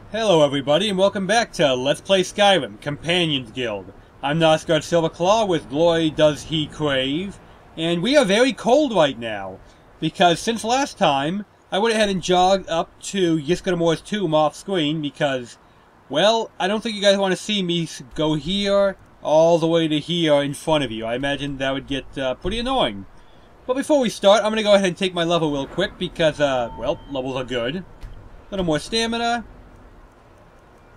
Hello everybody and welcome back to Let's Play Skyrim, Companions Guild. I'm Nosgard Silverclaw with Glory Does He Crave, and we are very cold right now, because since last time, I went ahead and jogged up to Ysgramor's tomb off screen because, well, I don't think you guys want to see me go here all the way to here in front of you. I imagine that would get pretty annoying. But before we start, I'm going to go ahead and take my level real quick because, well, levels are good. A little more stamina.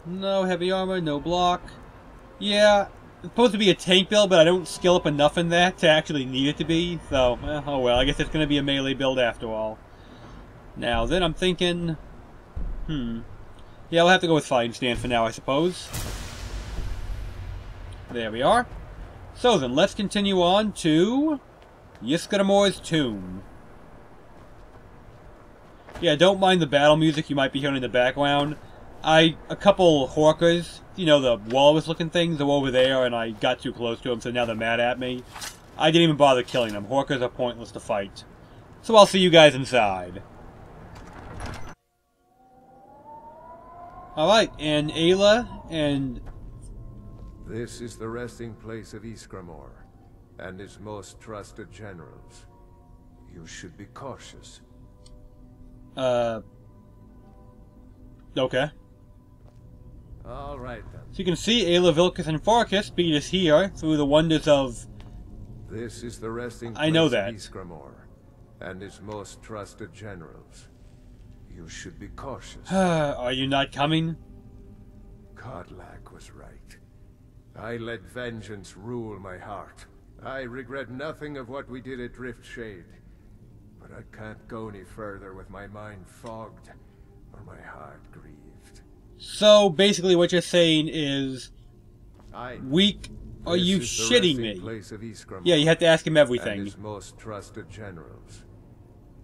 No heavy armor, no block. Yeah, it's supposed to be a tank build, but I don't skill up enough in that to actually need it to be. So, oh well, I guess it's going to be a melee build after all. Now, then I'm thinking... Yeah, I'll have to go with fighting stance for now, I suppose. There we are. So then, let's continue on to... Ysgramor's tomb. Yeah, don't mind the battle music you might be hearing in the background. A couple Horkers, you know, the walrus-looking things, they're over there, and I got too close to them, so now they're mad at me. I didn't even bother killing them. Horkers are pointless to fight. So I'll see you guys inside. Alright, and Ayla, and... This is the resting place of Ysgramor, and his most trusted generals. You should be cautious. Okay. Alright then. So you can see Ayla, Vilkas, and Farkas beat us here through the wonders of... This is the resting place I know that. of Ysgramor, and his most trusted generals. You should be cautious. Are you not coming? Kodlak was right. I let vengeance rule my heart. I regret nothing of what we did at Driftshade, but I can't go any further with my mind fogged or my heart grieved. So, basically what you're saying is... Weak... Are you shitting me? Place of Ysgramor, yeah, you have to ask him everything. And his most trusted generals.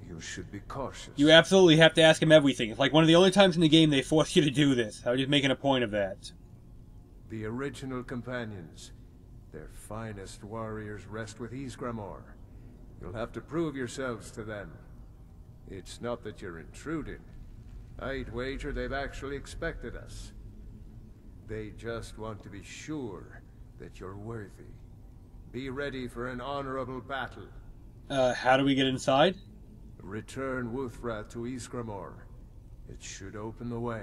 You should be cautious. You absolutely have to ask him everything. It's like one of the only times in the game they force you to do this. I was just making a point of that. The original companions. Their finest warriors rest with Ysgramor. You'll have to prove yourselves to them. It's not that you're intruding. I'd wager they've actually expected us. They just want to be sure that you're worthy. Be ready for an honorable battle. How do we get inside? Return Wuthra to Ysgramor. It should open the way.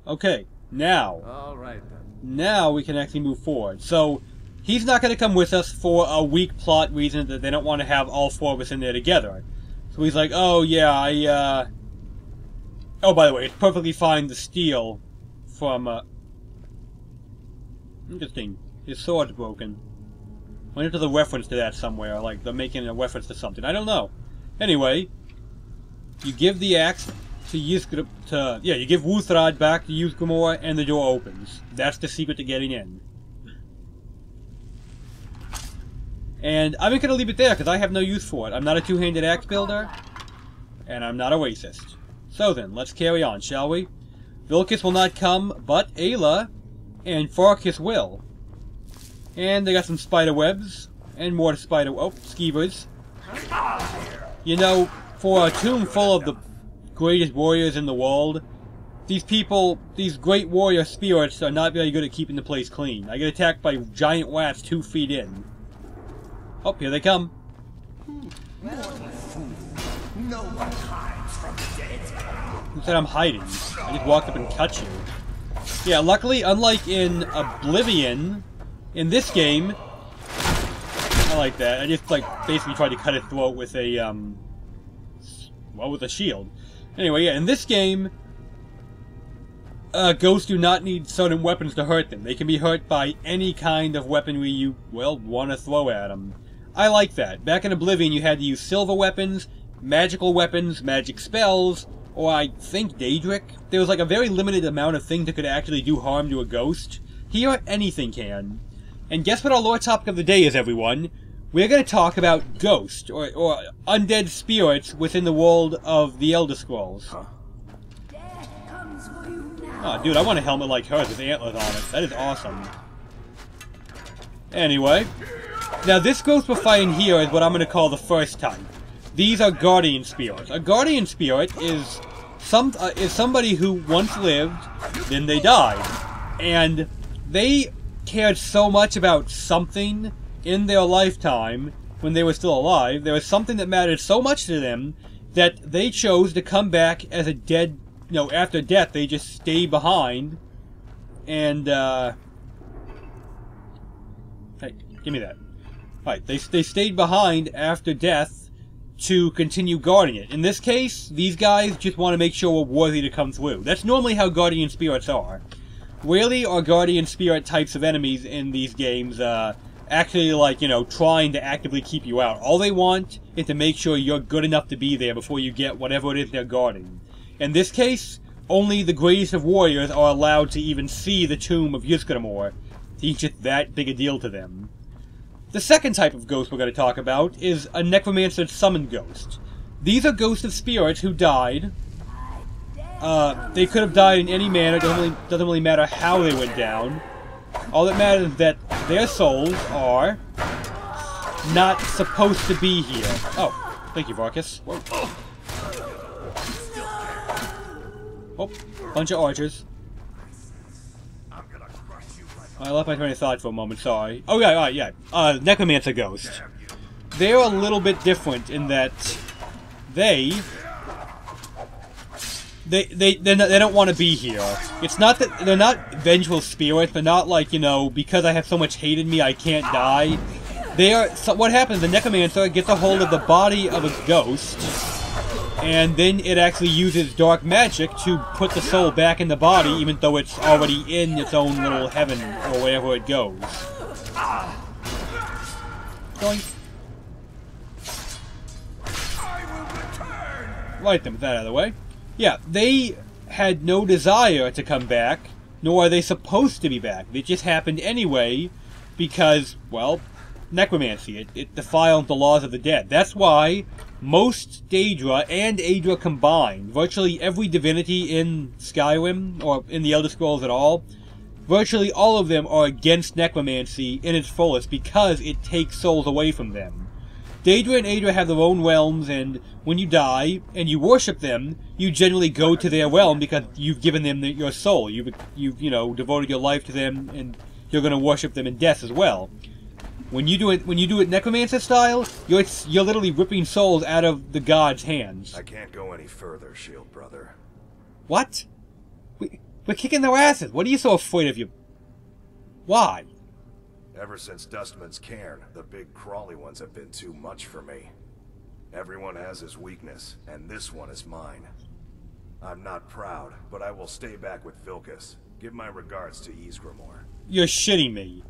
Okay, now. Alright then. Now we can actually move forward. So, he's not going to come with us for a weak plot reason that they don't want to have all four of us in there together. So he's like, oh yeah, Oh, by the way, it's perfectly fine to steal from, Interesting. His sword's broken. I wonder if there's a reference to that somewhere, like they're making a reference to something. I don't know. Anyway, you give the axe to you give Wuthrad back to Ysgramor, and the door opens. That's the secret to getting in. And I'm just going to leave it there, because I have no use for it. I'm not a two-handed axe builder, and I'm not a racist. So then, let's carry on, shall we? Vilkas will not come, but Ayla and Farkas will. And they got some spider webs, and more skeevers. You know, for a tomb full of the greatest warriors in the world, these great warrior spirits are not very good at keeping the place clean. I get attacked by giant rats 2 feet in. Oh, here they come. No one hides from the dead. Who said I'm hiding? I just walked up and cut you. Yeah, luckily, unlike in Oblivion, in this game, I like that. I just, like, basically tried to cut his throat with a, well, with a shield. Anyway, yeah, in this game, ghosts do not need certain weapons to hurt them. They can be hurt by any kind of weaponry you, well, want to throw at them. I like that. Back in Oblivion, you had to use silver weapons, magical weapons, magic spells, or I think Daedric. There was like a very limited amount of things that could actually do harm to a ghost. Here, anything can. And guess what our lore topic of the day is, everyone? We're going to talk about ghosts, or undead spirits within the world of the Elder Scrolls. Death comes for you now. Oh, dude, I want a helmet like hers with antlers on it. That is awesome. Anyway, now this ghost we're fighting here is what I'm going to call the first type. These are guardian spirits. A guardian spirit is is somebody who once lived, then they died. And they cared so much about something in their lifetime when they were still alive. There was something that mattered so much to them that they chose to come back as a dead, after death. They just stay behind and, hey, give me that. Right, they stayed behind after death to continue guarding it. In this case, these guys just want to make sure we're worthy to come through. That's normally how guardian spirits are. Rarely are guardian spirit types of enemies in these games, actually, like, trying to actively keep you out. All they want is to make sure you're good enough to be there before you get whatever it is they're guarding. In this case, only the greatest of warriors are allowed to even see the tomb of Ysgramor. It's just that big a deal to them. The second type of ghost we're going to talk about is a necromancer summoned ghost. These are ghosts of spirits who died. They could have died in any manner. It doesn't really matter how they went down. All that matters is that their souls are not supposed to be here. Oh, thank you, Varkas. Whoa. Oh, bunch of archers. I left my train of thought for a moment, sorry. Oh, yeah. Necromancer ghost. They're a little bit different in that they don't want to be here. It's not that they're not vengeful spirits. They're not like, because I have so much hate in me, I can't die. They are. So what happens? The necromancer gets a hold of the body of a ghost, and then it actually uses dark magic to put the soul back in the body, even though it's already in its own little heaven or wherever it goes. Going. Right then, with that out of the way. Yeah, they had no desire to come back, nor are they supposed to be back. It just happened anyway, because, well, necromancy. It defiles the laws of the dead. That's why most Daedra and Aedra combined, virtually every divinity in Skyrim, or in the Elder Scrolls at all, virtually all of them are against necromancy in its fullest, because it takes souls away from them. Daedra and Aedra have their own realms, and when you die and you worship them, you generally go to their realm because you've given them your soul. You've devoted your life to them, and you're going to worship them in death as well. When you do it necromancer style, you're literally ripping souls out of the god's hands. I can't go any further, Shield Brother. What? We're kicking their asses. What are you so afraid of? Why? Ever since Dustman's cairn, the big crawly ones have been too much for me. Everyone has his weakness, and this one is mine. I'm not proud, but I will stay back with Vilkas. Give my regards to Ysgramor. You're shitting me.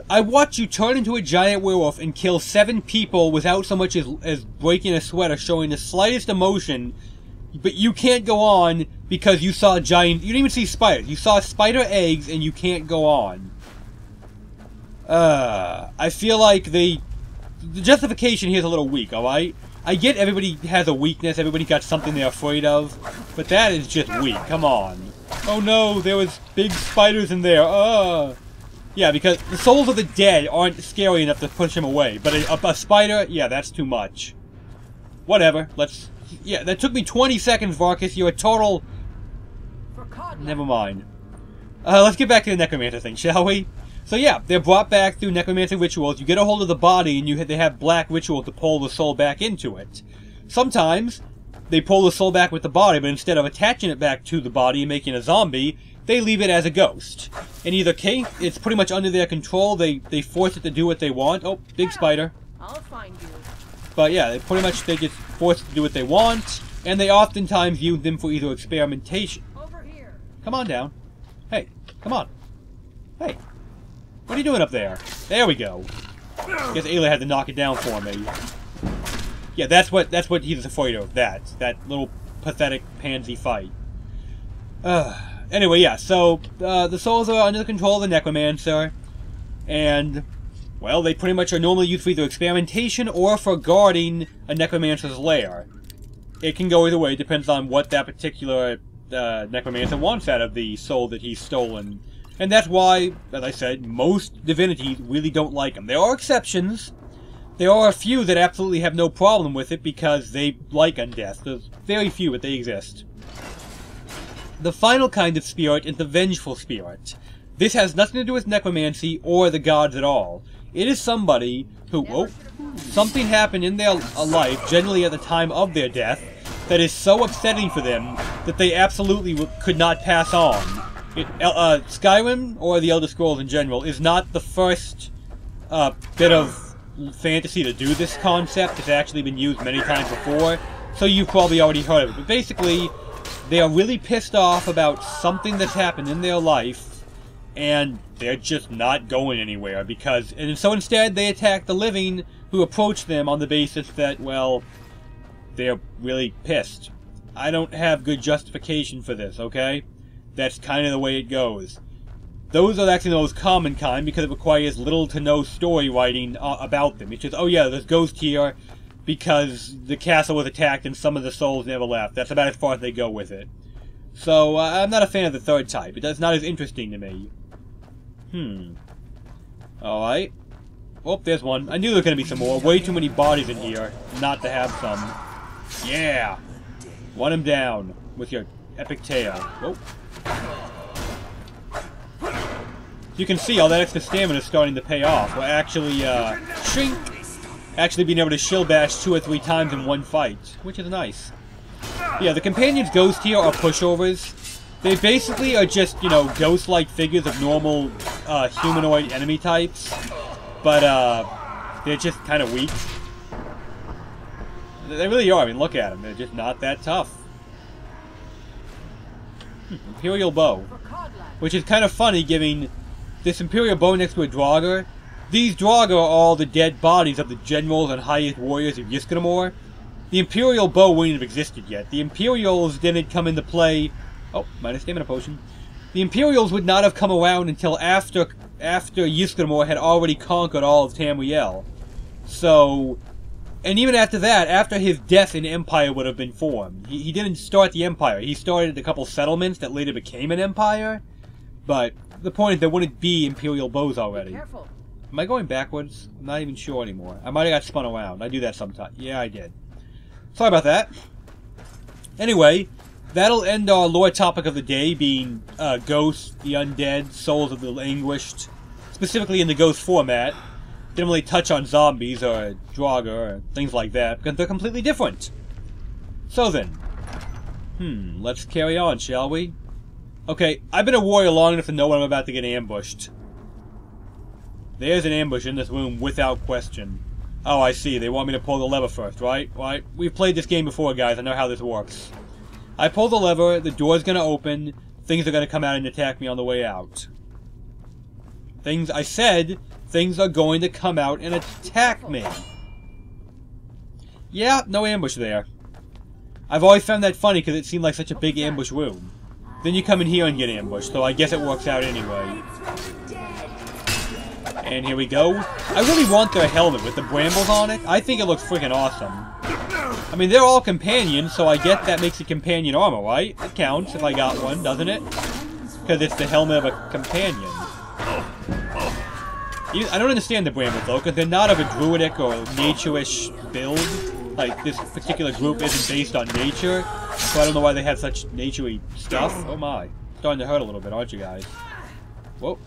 I watched you turn into a giant werewolf and kill 7 people without so much as breaking a sweat or showing the slightest emotion, but you can't go on because you saw you didn't even see spiders. You saw spider eggs and you can't go on. I feel like the justification here is a little weak, alright? I get everybody has a weakness, everybody got something they're afraid of, but that is just weak, come on. Oh no, there was big spiders in there, Yeah, because the souls of the dead aren't scary enough to push him away, but a spider, yeah, that's too much. Whatever, yeah, that took me 20 seconds, Varkas, you're a total... Never mind. Let's get back to the necromancer thing, shall we? So yeah, they're brought back through necromancy rituals. You get a hold of the body, and they have black rituals to pull the soul back into it. Sometimes, they pull the soul back with the body, but instead of attaching it back to the body and making a zombie, they leave it as a ghost. In either case, it's pretty much under their control. They force it to do what they want. Oh, big spider. I'll find you. But yeah, they just force it to do what they want, and they oftentimes use them for either experimentation. Over here. Come on down. Hey, come on. Hey. What are you doing up there? There we go. Guess Ayla had to knock it down for me. Yeah, that's what he's afraid of. That little pathetic pansy fight. Anyway, yeah. So the souls are under the control of the necromancer, and well, they pretty much are normally used for either experimentation or for guarding a necromancer's lair. It can go either way. It depends on what that particular necromancer wants out of the soul that he's stolen. And that's why, as I said, most divinities really don't like them. There are exceptions, There are a few that absolutely have no problem with it because they like undeath. There's very few, but they exist. The final kind of spirit is the vengeful spirit. This has nothing to do with necromancy or the gods at all. It is somebody who, something happened in their life, generally at the time of their death, that is so upsetting for them that they absolutely could not pass on. Skyrim, or the Elder Scrolls in general, is not the first bit of fantasy to do this concept. It's actually been used many times before, so you've probably already heard of it. But basically, they are really pissed off about something that's happened in their life, and they're just not going anywhere, and so instead they attack the living who approach them on the basis that, well, they're really pissed. I don't have good justification for this, okay? That's kind of the way it goes. Those are actually the most common kind because it requires little to no story writing about them. It's just, oh yeah, there's ghost here because the castle was attacked and some of the souls never left. That's about as far as they go with it. So, I'm not a fan of the third type. It's not as interesting to me. Alright. Oh, there's one. I knew there were going to be some more. Way too many bodies in here not to have some. Yeah! Run him down with your epic tail. Whoa. You can see all that extra stamina is starting to pay off. We're actually, shrink! Actually being able to shield bash 2 or 3 times in one fight, which is nice. Yeah, the companions ghost here are pushovers. They basically are just, you know, ghost-like figures of normal, humanoid enemy types. But, they're just kind of weak. They really are. I mean, look at them. They're just not that tough. Imperial Bow. Which is kind of funny, giving this Imperial Bow next to a Draugr. These Draugr are all the dead bodies of the generals and highest warriors of Ysgramor. The Imperial Bow wouldn't have existed yet. The Imperials didn't come into play... Oh, minus stamina potion. The Imperials would not have come around until after Ysgramor had already conquered all of Tamriel. So... And even after that, after his death, an empire would have been formed. He didn't start the empire. He started a couple settlements that later became an empire. But the point is there wouldn't be Imperial bows already. Be careful. Am I going backwards? I'm not even sure anymore. I might have got spun around. I do that sometimes. Yeah, I did. Sorry about that. Anyway, that'll end our lore topic of the day, being ghosts, the undead, souls of the languished, specifically in the ghost format. Didn't really touch on zombies or Draugr or things like that, because they're completely different. So then, let's carry on, shall we? Okay, I've been a warrior long enough to know when I'm about to get ambushed. There's an ambush in this room without question. Oh, I see. They want me to pull the lever first, right? Right. We've played this game before, guys. I know how this works. I pull the lever, the door's gonna open, things are gonna come out and attack me on the way out. I said, things are going to come out and attack me. Yeah, no ambush there. I've always found that funny because it seemed like such a big ambush room. Then you come in here and get ambushed, so I guess it works out anyway. And here we go. I really want their helmet with the brambles on it. I think it looks freaking awesome. I mean, they're all companions, so I get that makes it companion armor, right? It counts if I got one, doesn't it? Because it's the helmet of a companion. I don't understand the brambles, though, because they're not of a druidic or nature-ish build. Like, this particular group isn't based on nature, so I don't know why they have such nature-y stuff. Oh my. Starting to hurt a little bit, aren't you guys? Whoa.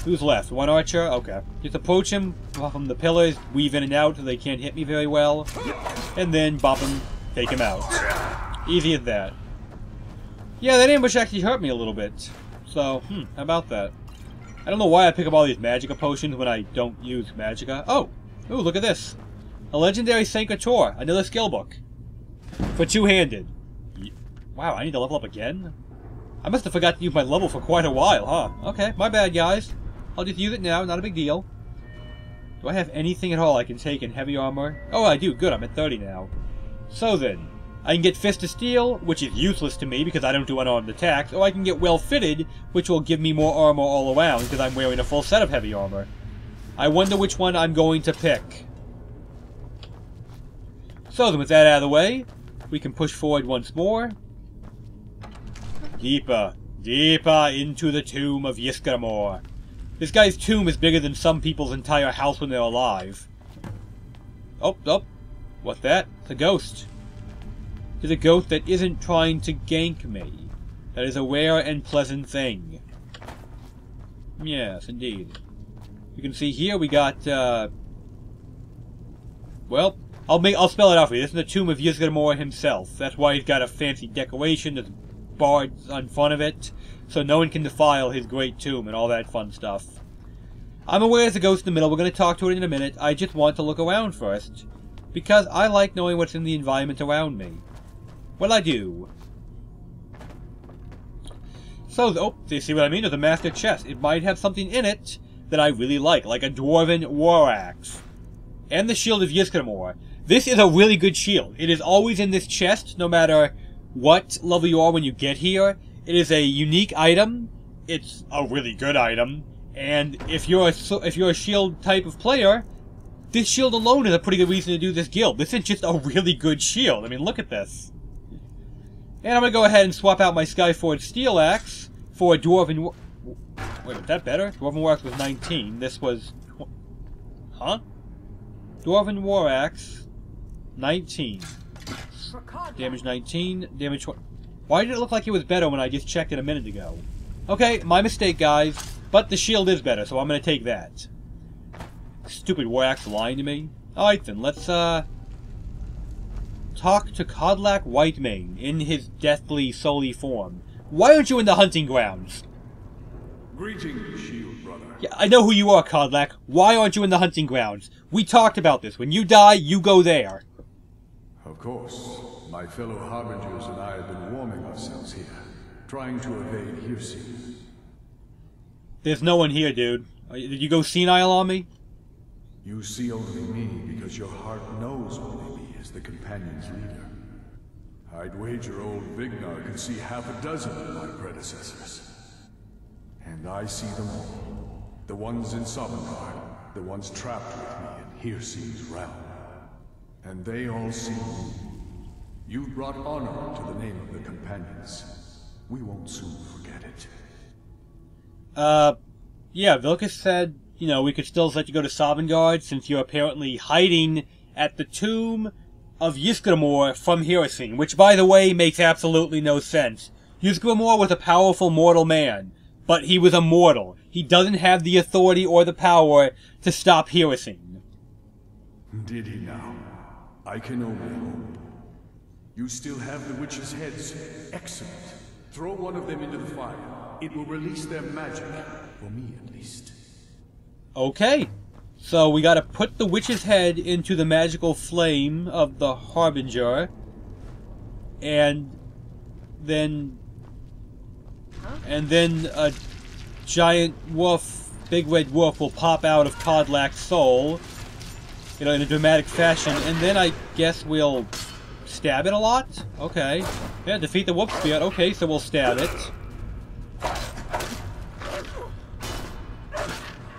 Who's left? One archer? Okay. Just approach him from the pillars, weave in and out so they can't hit me very well, and then bop him, take him out. Easy as that. Yeah, that ambush actually hurt me a little bit. So, how about that? I don't know why I pick up all these Magicka potions when I don't use Magicka. Oh! Ooh, look at this. A legendary Sankator, another skill book. For two-handed. Wow, I need to level up again? I must have forgot to use my level for quite a while, huh? Okay, my bad, guys. I'll just use it now, not a big deal. Do I have anything at all I can take in heavy armor? Oh, I do. Good, I'm at 30 now. So then, I can get Fist of Steel, which is useless to me because I don't do unarmed attacks, or I can get Well Fitted, which will give me more armor all around because I'm wearing a full set of heavy armor. I wonder which one I'm going to pick. So then, with that out of the way, we can push forward once more. Deeper, deeper into the tomb of Ysgramor. This guy's tomb is bigger than some people's entire house when they're alive. Oh, oh. What's that? It's a ghost. It's a ghost that isn't trying to gank me. That is a rare and pleasant thing. Yes, indeed. You can see here we got, well, I'll spell it out for you. This is the tomb of Ysgramor himself. That's why he's got a fancy decoration. There's bards on front of it, so no one can defile his great tomb and all that fun stuff. I'm aware there's a ghost in the middle. We're going to talk to it in a minute. I just want to look around first, because I like knowing what's in the environment around me. What'll I do? So, oh, you see what I mean? There's a master chest. It might have something in it that I really like a dwarven war axe. And the shield of Ysgramor. This is a really good shield. It is always in this chest, no matter what level you are when you get here. It is a unique item. It's a really good item. And if you're a shield type of player, this shield alone is a pretty good reason to do this guild. This is just a really good shield. I mean, look at this. And I'm going to go ahead and swap out my Skyforged Steel Axe for a Dwarven... Wait, was that better? Dwarven War Axe was 19. This was... Huh? Dwarven War Axe, 19. Damage 19, damage 20. Why did it look like it was better when I just checked it a minute ago? Okay, my mistake, guys. But the shield is better, so I'm going to take that. Stupid War Axe lying to me. Alright then, let's, talk to Kodlak Whitemane in his deathly, soul-y form. Why aren't you in the hunting grounds? Greetings, shield brother. Yeah, I know who you are, Kodlak. Why aren't you in the hunting grounds? We talked about this. When you die, you go there. Of course. My fellow harbingers and I have been warming ourselves here, trying to evade hearsay. There's no one here, dude. Did you go senile on me? You see only me because your heart knows only me as the companion's leader. I'd wager old Vignar can see half a dozen of my predecessors. And I see them all. The ones in Ysgramor, the ones trapped with me in Hearse's realm. And they all see me. You've brought honor to the name of the companions. We won't soon forget it. Yeah, Vilkas said, you know, we could still let you go to Ysgramor since you're apparently hiding at the tomb of Ysgramor from Heresy, which, by the way, makes absolutely no sense. Ysgramor was a powerful mortal man, but he was a mortal. He doesn't have the authority or the power to stop Heresy. Did he now? I can only hope. You still have the witches' heads. Excellent. Throw one of them into the fire. It will release their magic. For me, at least. Okay. So we gotta put the witch's head into the magical flame of the Harbinger. And then a giant wolf, big red wolf, will pop out of Kodlak's soul. You know, in a dramatic fashion. And then I guess we'll stab it a lot? Okay. Yeah, defeat the wolf spirit. Okay, so we'll stab it.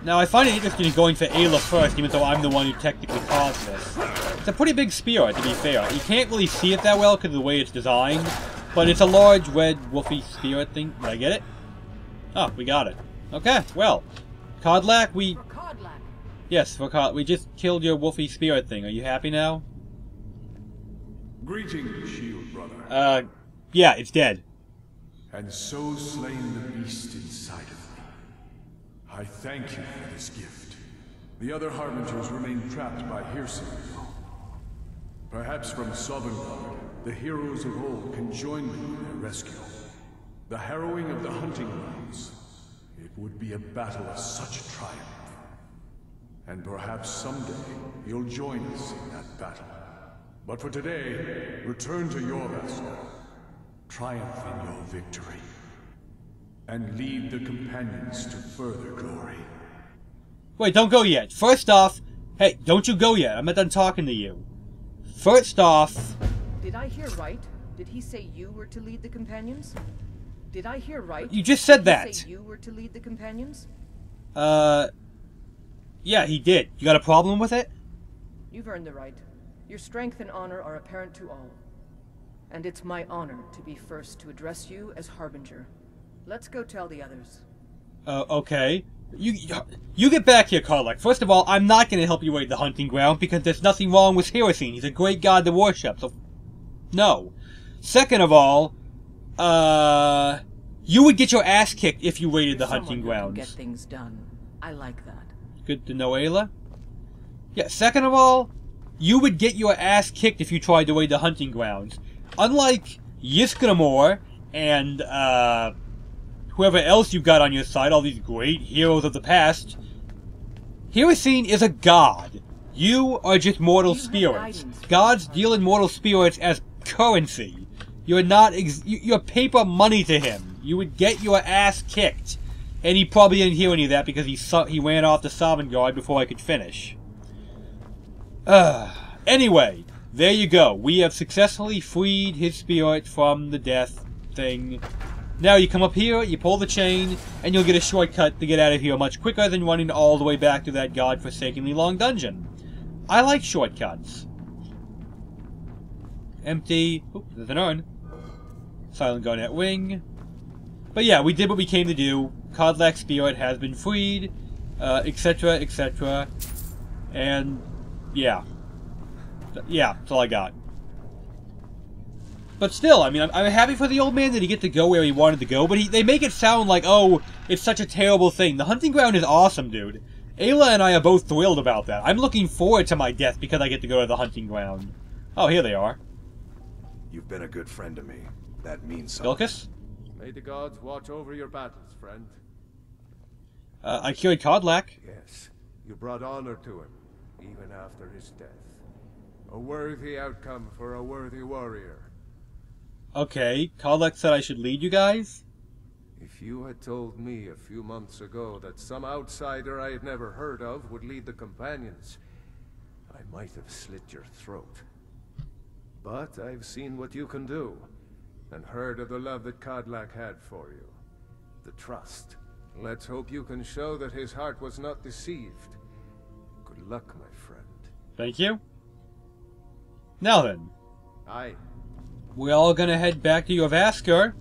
Now, I find it interesting going for Ayla first, even though I'm the one who technically caused this. It's a pretty big spear, to be fair. You can't really see it that well because of the way it's designed, but it's a large, red, wolfy spirit thing. Did I get it? Oh, we got it. Okay, well. Kodlak, we... For Kodlak. Yes, for Kodlak. We just killed your wolfy spirit thing. Are you happy now? Greetings, shield brother. Yeah, it's dead. And so slain the beast inside of me. I thank you for this gift. The other Harbingers remain trapped by hearsay. Perhaps from Ysgramor, the heroes of old can join me in their rescue. The harrowing of the hunting grounds. It would be a battle of such triumph. And perhaps someday you'll join us in that battle. But for today, return to your vessel. Triumph in your victory. And lead the companions to further glory. Wait, don't go yet. First off, hey, don't you go yet. I'm not done talking to you. First off... Did I hear right? Did he say you were to lead the companions? Did I hear right? You just said that. Did he say you were to lead the companions? Yeah, he did. You got a problem with it? You've earned the right. Your strength and honor are apparent to all. And it's my honor to be first to address you as Harbinger. Let's go tell the others. Okay. You get back here, Kodlak. First of all, I'm not going to help you raid the hunting ground because there's nothing wrong with Hiroshima. He's a great god to worship, so no. Second of all, you would get your ass kicked if you raided the hunting grounds. Get things done. I like that. Good to know, Ayla. Yeah, second of all, you would get your ass kicked if you tried to raid the hunting grounds. Unlike Ysgramor and, whoever else you've got on your side, all these great heroes of the past, Hiroshima is a god. You are just mortal spirits. Gods deal in mortal spirits as currency. You're not you're paper money to him. You would get your ass kicked. And he probably didn't hear any of that because he ran off the Sovngarde before I could finish. Anyway, there you go. We have successfully freed his spirit from the death thing. Now you come up here, you pull the chain, and you'll get a shortcut to get out of here much quicker than running all the way back to that godforsakenly long dungeon. I like shortcuts. Empty. Oop, there's an urn. Silent Garnet Ring. But yeah, we did what we came to do. Kodlak's spirit has been freed, etc., etc. And, yeah. Yeah, that's all I got. But still, I mean, I'm happy for the old man that he get to go where he wanted to go, but they make it sound like, oh, it's such a terrible thing. The hunting ground is awesome, dude. Ayla and I are both thrilled about that. I'm looking forward to my death because I get to go to the hunting ground. Oh, here they are. You've been a good friend to me. That means something. Vilkas? May the gods watch over your battles, friend. I cured Kodlak. Yes, you brought honor to him, even after his death. A worthy outcome for a worthy warrior. Okay, Kodlak said I should lead you guys? If you had told me a few months ago that some outsider I had never heard of would lead the companions, I might have slit your throat. But I've seen what you can do, and heard of the love that Kodlak had for you. The trust. Let's hope you can show that his heart was not deceived. Good luck, my friend. Thank you. Now then. Aye. We're all gonna head back to Ysgramor.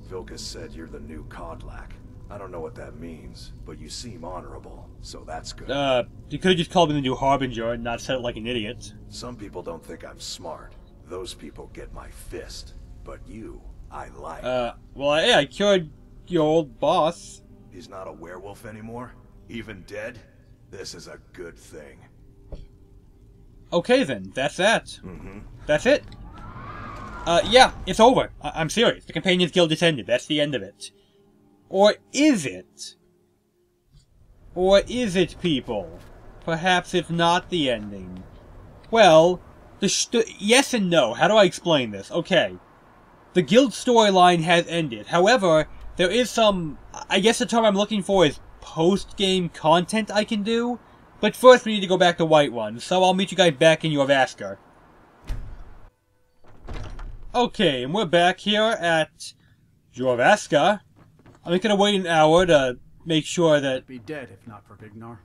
Vilkas said you're the new Kodlak. I don't know what that means, but you seem honorable, so that's good. You could've just called me the new Harbinger and not said it like an idiot. Some people don't think I'm smart. Those people get my fist. But you, I like. Well, yeah, I cured your old boss. He's not a werewolf anymore? Even dead? This is a good thing. Okay then, that's that. Mm-hmm. That's it. Yeah, it's over. I'm serious. The Companions Guild is ended. That's the end of it. Or is it? Or is it, people? Perhaps it's not the ending. Well, yes and no. How do I explain this? Okay. The guild storyline has ended. However, there is some, I guess the term I'm looking for is post-game content I can do. But first we need to go back to Whiterun, so I'll meet you guys back in Ysgramor. Okay, and we're back here at Ysgramor. I'm just gonna wait an hour to make sure that... I'd be dead if not for Vignar.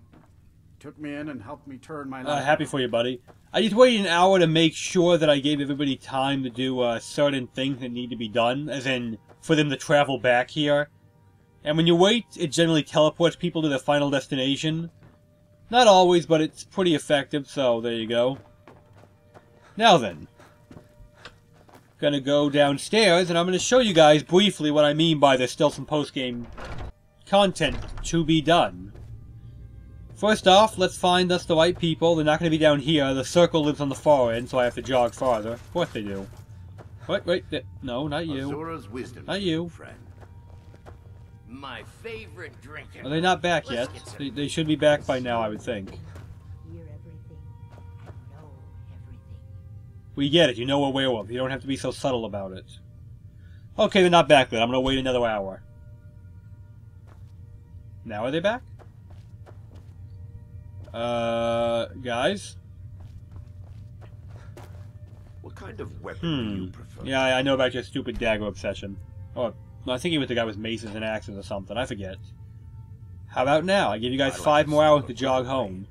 Took me in and helped me turn my life. Happy for you, buddy. I just waited an hour to make sure that I gave everybody time to do certain things that need to be done, as in, for them to travel back here. And when you wait, it generally teleports people to their final destination. Not always, but it's pretty effective, so there you go. Now then. Gonna go downstairs, and I'm gonna show you guys briefly what I mean by there's still some post-game content to be done. First off, let's find us the right people. They're not going to be down here. The circle lives on the far end, so I have to jog farther. Of course they do. Wait, no, not you. Azura's wisdom, not you. Friend. My favorite drink. Are they not back yet? They should be back by now, I would think. Hear everything and know everything. We get it. You know a werewolf. You don't have to be so subtle about it. Okay, they're not back then. I'm going to wait another hour. Now are they back? Guys? What kind of weapon do you prefer? Yeah, I know about your stupid dagger obsession. Or, no, I think he was the guy with maces and axes or something. I forget. How about now? I give you guys 5 more hours to jog home.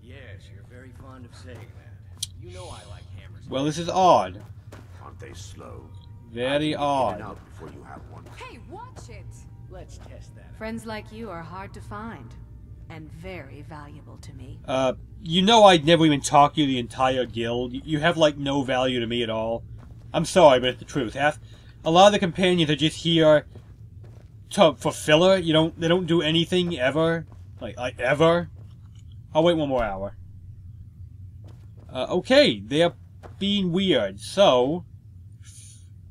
Yes, you're very fond of saying that. You know I like hammers. Well, this is odd. Aren't they slow? Very odd. Out before you have one. Hey, watch it! Let's test that. Friends like you are hard to find, and very valuable to me. You know I'd never even talk to you the entire guild. You have, like, no value to me at all. I'm sorry, but it's the truth. A lot of the companions are just here for filler. They don't do anything ever. Like ever. I'll wait one more hour. Okay, they're being weird. So,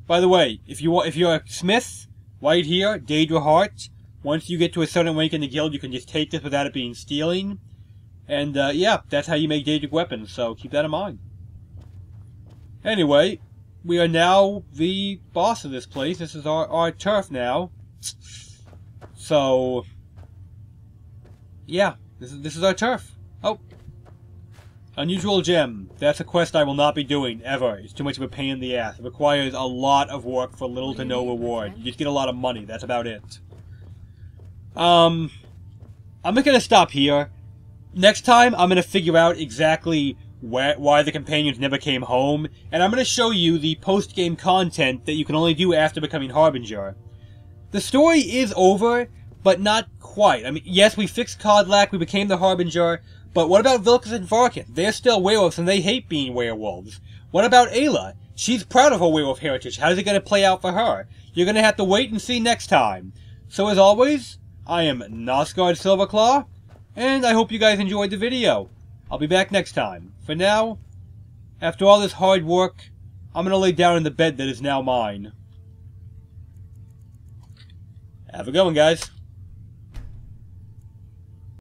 by the way, if you're a smith, right here, Daedra Heart. Once you get to a certain rank in the guild, you can just take this without it being stealing. And, yeah, that's how you make Daedric weapons, so keep that in mind. Anyway, we are now the boss of this place. This is our turf now. So, yeah, this is our turf. Oh. Unusual gem. That's a quest I will not be doing, ever. It's too much of a pain in the ass. It requires a lot of work for little to no reward. You just get a lot of money. That's about it. I'm not gonna stop here. Next time, I'm gonna figure out exactly why the companions never came home, and I'm gonna show you the post-game content that you can only do after becoming Harbinger. The story is over, but not quite. I mean, yes, we fixed Kodlak, we became the Harbinger, but what about Vilkas and Varkin? They're still werewolves, and they hate being werewolves. What about Ayla? She's proud of her werewolf heritage. How's it gonna play out for her? You're gonna have to wait and see next time. So as always, I am Nosgard Silverclaw, and I hope you guys enjoyed the video. I'll be back next time. For now, after all this hard work, I'm gonna lay down in the bed that is now mine. Have a good one, guys.